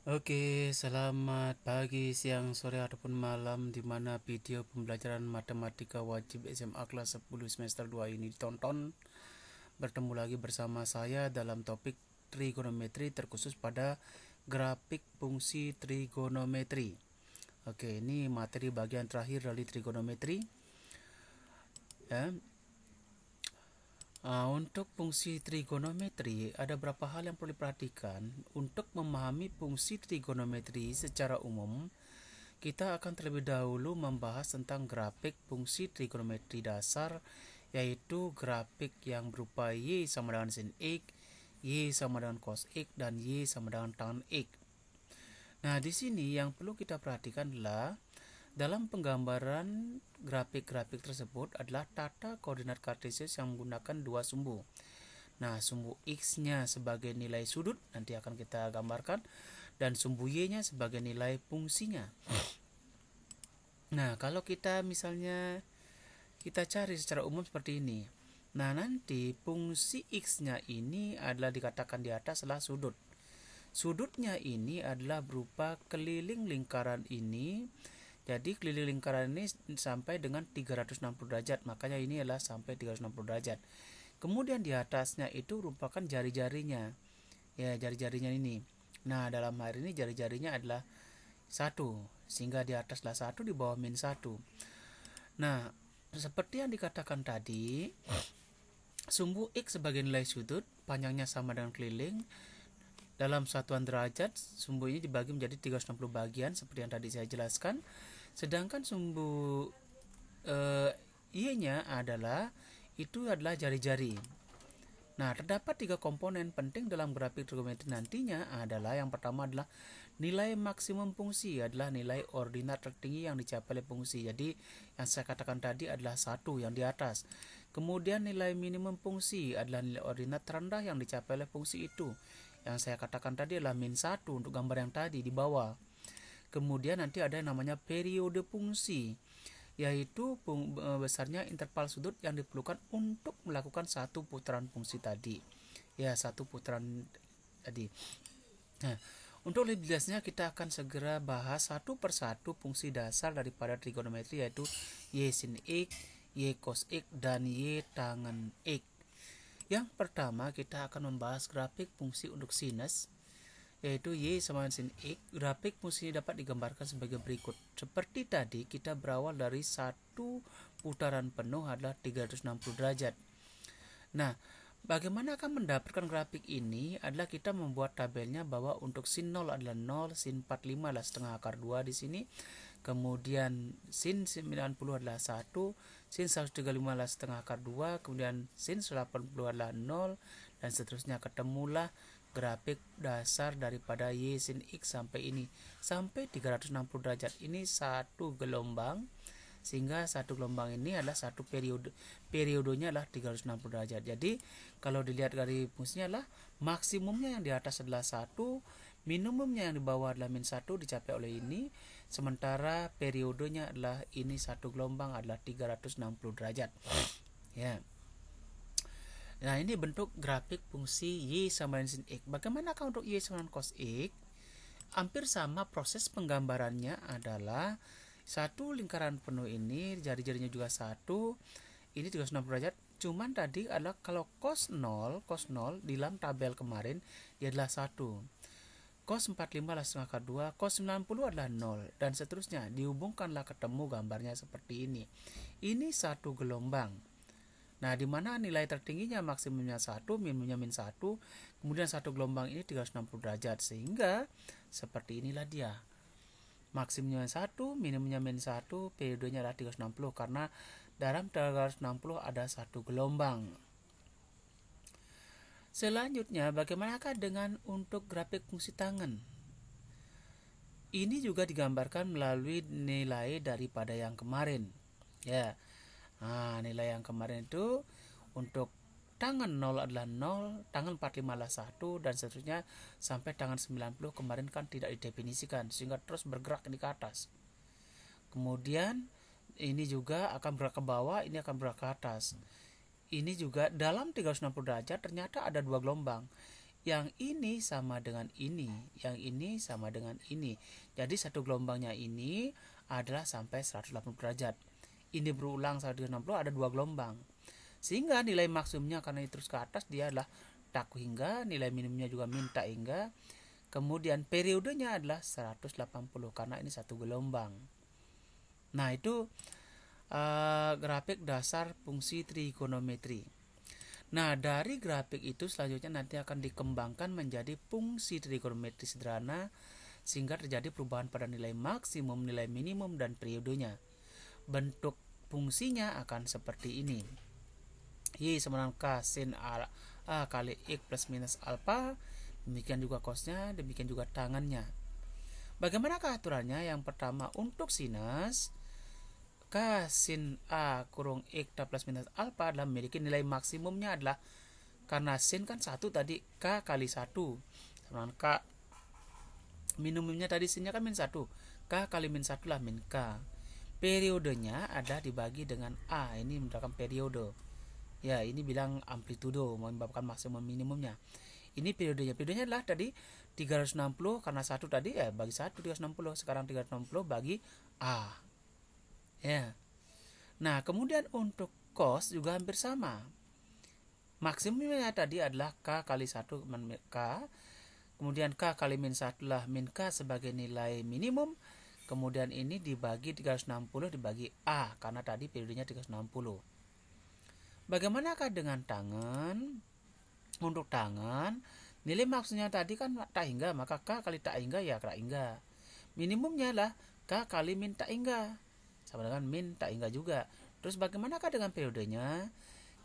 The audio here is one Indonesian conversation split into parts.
Oke, selamat pagi, siang, sore, ataupun malam di mana video pembelajaran matematika wajib SMA kelas 10 semester 2 ini ditonton. Bertemu lagi bersama saya dalam topik trigonometri terkhusus pada grafik fungsi trigonometri. Oke, ini materi bagian terakhir dari trigonometri. Ya. Untuk fungsi trigonometri, ada beberapa hal yang perlu diperhatikan. Untuk memahami fungsi trigonometri secara umum, kita akan terlebih dahulu membahas tentang grafik fungsi trigonometri dasar, yaitu grafik yang berupa Y sama dengan sin X, Y sama dengan cos X, dan Y sama dengan tan X. Nah, di sini yang perlu kita perhatikan adalah dalam penggambaran grafik-grafik tersebut adalah tata koordinat kartesius yang menggunakan dua sumbu. Nah, sumbu X-nya sebagai nilai sudut nanti akan kita gambarkan, dan sumbu Y-nya sebagai nilai fungsinya. Nah, kalau kita misalnya kita cari secara umum seperti ini. Nah, nanti fungsi X-nya ini adalah dikatakan di atas adalah sudut. Sudutnya ini adalah berupa keliling lingkaran ini. Jadi keliling lingkaran ini sampai dengan 360 derajat. Makanya ini adalah sampai 360 derajat. Kemudian di atasnya itu merupakan jari-jarinya. Ya, jari-jarinya ini. Nah, dalam hal ini jari-jarinya adalah 1. Sehingga di atas adalah 1, di bawah min 1. Nah, seperti yang dikatakan tadi, sumbu X sebagai nilai sudut, panjangnya sama dengan keliling. Dalam satuan derajat, sumbu ini dibagi menjadi 360 bagian seperti yang tadi saya jelaskan. Sedangkan sumbu Y-nya adalah jari-jari. Nah, terdapat 3 komponen penting dalam grafik trigonometri nantinya adalah yang pertama adalah nilai maksimum fungsi, adalah nilai ordinat tertinggi yang dicapai oleh fungsi. Jadi yang saya katakan tadi adalah 1 yang di atas. Kemudian nilai minimum fungsi adalah nilai ordinat terendah yang dicapai oleh fungsi itu. Yang saya katakan tadi adalah min 1 untuk gambar yang tadi di bawah. Kemudian nanti ada yang namanya periode fungsi, yaitu besarnya interval sudut yang diperlukan untuk melakukan satu putaran fungsi tadi. Ya, satu putaran tadi. Nah, untuk lebih jelasnya kita akan segera bahas satu persatu fungsi dasar daripada trigonometri, yaitu Y sin X, Y cos X, dan Y tangen X. Yang pertama kita akan membahas grafik fungsi untuk sinus, yaitu Y sama dengan sin X. Grafik fungsi dapat digambarkan sebagai berikut. Seperti tadi kita berawal dari satu putaran penuh adalah 360 derajat. Nah, bagaimana akan mendapatkan grafik ini adalah kita membuat tabelnya bahwa untuk sin 0 adalah 0, sin 45 adalah setengah akar 2 di sini. Kemudian sin 90 adalah 1, sin 135 adalah setengah akar 2, kemudian sin 180 adalah 0, dan seterusnya. Ketemulah grafik dasar daripada Y sin X sampai ini, sampai 360 derajat. Ini satu gelombang, sehingga satu gelombang ini adalah satu periodenya adalah 360 derajat. Jadi kalau dilihat dari fungsinya adalah maksimumnya yang di atas adalah 1, minimumnya yang di bawah adalah min 1 dicapai oleh ini, sementara periodenya adalah ini satu gelombang adalah 360 derajat. Ya. Nah, ini bentuk grafik fungsi Y sama dengan sin X. Bagaimanakah untuk Y sama dengan cos X? Hampir sama, proses penggambarannya adalah satu lingkaran penuh ini, jari-jarinya juga 1, ini 360 derajat. Cuman tadi adalah kalau cos 0 di dalam tabel kemarin dia adalah 1. Cos 45 adalah setengah akar 2, cos 90 adalah 0, dan seterusnya. Dihubungkanlah ketemu gambarnya seperti ini. Ini satu gelombang. Nah, di mana nilai tertingginya maksimumnya 1, minimumnya min 1, kemudian satu gelombang ini 360 derajat, sehingga seperti inilah dia. Maksimumnya 1, minimumnya min 1, periodenya adalah 360 karena dalam 360 ada satu gelombang. Selanjutnya, bagaimanakah dengan untuk grafik fungsi tangen? Ini juga digambarkan melalui nilai daripada yang kemarin. Ya. Nah, nilai yang kemarin itu untuk tangan 0 adalah 0, tangan 45 adalah 1, dan seterusnya sampai tangan 90 kemarin kan tidak didefinisikan, sehingga terus bergerak ke atas. Kemudian ini juga akan bergerak ke bawah, ini akan bergerak ke atas. Ini juga dalam 360 derajat ternyata ada dua gelombang. yang ini sama dengan ini, yang ini sama dengan ini. Jadi satu gelombangnya ini adalah sampai 180 derajat. Ini berulang sampai 360, ada 2 gelombang. Sehingga nilai maksimumnya karena ini terus ke atas dia adalah tak hingga, nilai minimumnya juga min tak hingga. Kemudian periodenya adalah 180 karena ini satu gelombang. Nah, itu grafik dasar fungsi trigonometri. Nah, dari grafik itu selanjutnya nanti akan dikembangkan menjadi fungsi trigonometri sederhana sehingga terjadi perubahan pada nilai maksimum, nilai minimum, dan periodenya. Bentuk fungsinya akan seperti ini. Y sama dengan K sin A kali X plus minus alpha. Demikian juga cosnya, demikian juga tangannya. Bagaimanakah aturannya? Yang pertama, untuk sinus K sin A kurung X plus minus alpha adalah memiliki nilai maksimumnya adalah, karena sin kan 1 tadi, K kali 1 sama dengan K minimumnya tadi sinnya kan min 1, K kali min 1 lah min K. Periodenya ada dibagi dengan A, ini merupakan periode. Ya, ini bilang amplitudo menyebabkan maksimum minimumnya. Ini periodenya. Periodenya adalah tadi 360 karena 1 tadi bagi 1 360, sekarang 360 bagi A. Ya. Nah, kemudian untuk cos juga hampir sama. Maksimumnya tadi adalah K kali 1 min K. Kemudian K kali min 1 lah min K sebagai nilai minimum. Kemudian ini dibagi 360 dibagi A karena tadi periodenya 360. Bagaimanakah dengan tangan? Untuk tangan, nilai maksudnya tadi kan tak hingga, maka K kali tak hingga ya tak hingga. Minimumnya lah K kali min tak hingga, sama dengan min tak hingga juga. Terus bagaimanakah dengan periodenya?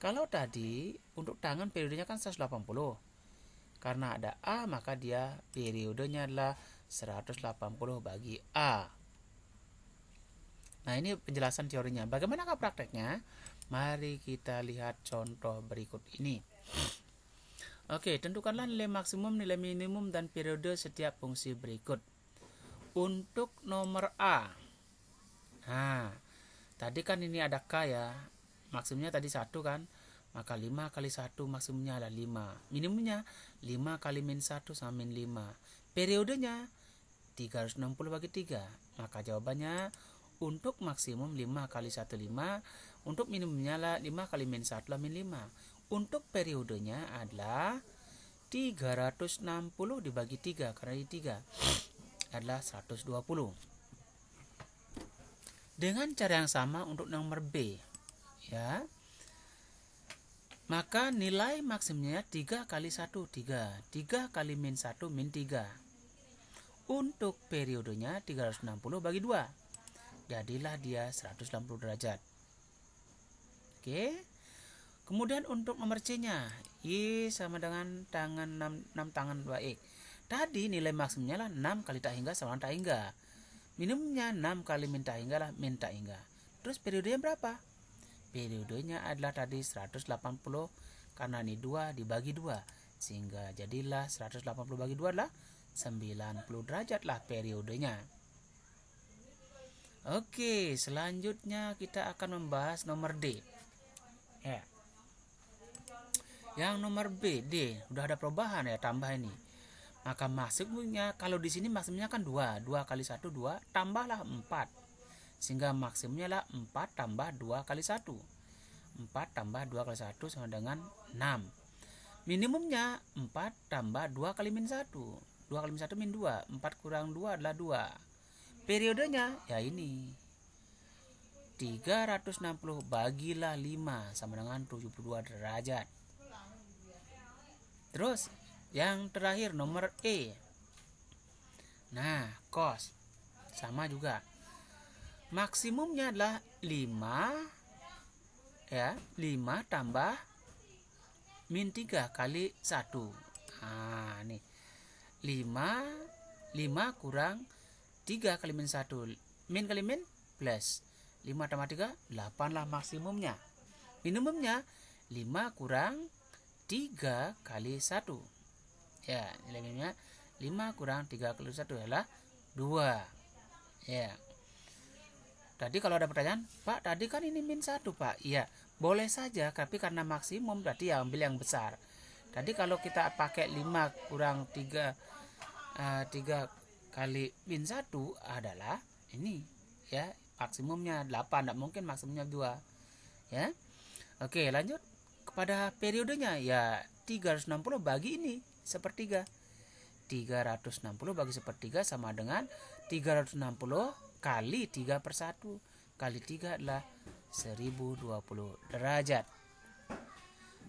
Kalau tadi untuk tangan periodenya kan 180. Karena ada A maka dia periodenya adalah 180 bagi A. Nah, ini penjelasan teorinya. Bagaimanakah prakteknya? Mari kita lihat contoh berikut ini. Oke, tentukanlah nilai maksimum, nilai minimum, dan periode setiap fungsi berikut. Untuk nomor A. Nah, tadi kan ini ada K ya. Maksimumnya tadi 1 kan. Maka 5 kali 1 maksimumnya adalah 5. Minimumnya 5 kali min 1 sama min 5. Periodenya 360 bagi 3. Maka jawabannya untuk maksimum 5 kali 1 5. Untuk minimumnya lah 5 kali min 1 lah min 5. Untuk periodenya adalah 360 dibagi 3 karena ini 3 adalah 120. Dengan cara yang sama untuk nomor B, ya. Maka nilai maksimumnya 3 kali 1 3. 3 kali min 1 min 3. Untuk periodenya 360 bagi 2. Jadilah dia 180 derajat. Oke. Kemudian untuk nomor C-nya, Y sama dengan tangan 6 tangan 2X. Tadi nilai maksimumnya lah 6 kali tak hingga sama tak hingga. Minimumnya 6 kali min tak hingga lah min tak hingga. Terus periodenya berapa? Periodenya adalah tadi 180 karena ini 2 dibagi 2. Sehingga jadilah 180 bagi 2 adalah 90 derajat lah periodenya. Oke, selanjutnya kita akan membahas nomor D. Ya. Yang nomor B, D, udah ada perubahan ya, tambah ini. Maka maksimumnya, kalau di sini maksimumnya kan 2. 2 kali 1, 2, tambahlah 4. Sehingga maksimumnya lah 4 tambah 2 kali 1. 4 tambah 2 kali 1 sama dengan 6. Minimumnya 4 tambah 2 kali min 1. 2 kali min 1 min 2. 4 kurang 2 adalah 2. Periodenya, ya ini. 360 bagilah 5 sama dengan 72 derajat. Terus yang terakhir nomor E. Nah, cos sama juga. Maksimumnya adalah 5 ya, 5 tambah min 3 kali 1. Nah, nih. 5 kurang 3 kali min 1. Min kali min plus 5 tambah 3 8 lah maksimumnya. Minimumnya 5 kurang 3 kali 1. Ya, nilai minimumnya 5 kurang 3 kali 1 adalah 2. Ya. Tadi kalau ada pertanyaan, Pak, tadi kan ini min 1, Pak. Iya, boleh saja, tapi karena maksimum berarti ya ambil yang besar. Tadi kalau kita pakai 5 kurang 3 kali min 1 adalah ini ya, maksimumnya 8, tidak mungkin maksimumnya 2 ya. Oke, lanjut kepada periodenya ya, 360 bagi ini sepertiga. 360 bagi sepertiga sama dengan 360 kali 3/1 kali 3 adalah 1020 derajat.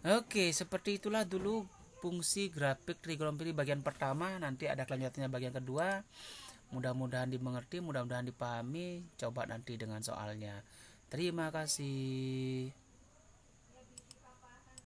Oke, seperti itulah dulu fungsi grafik trigonometri bagian pertama. Nanti ada kelanjutannya bagian kedua. Mudah-mudahan dimengerti, mudah-mudahan dipahami. Coba nanti dengan soalnya. Terima kasih.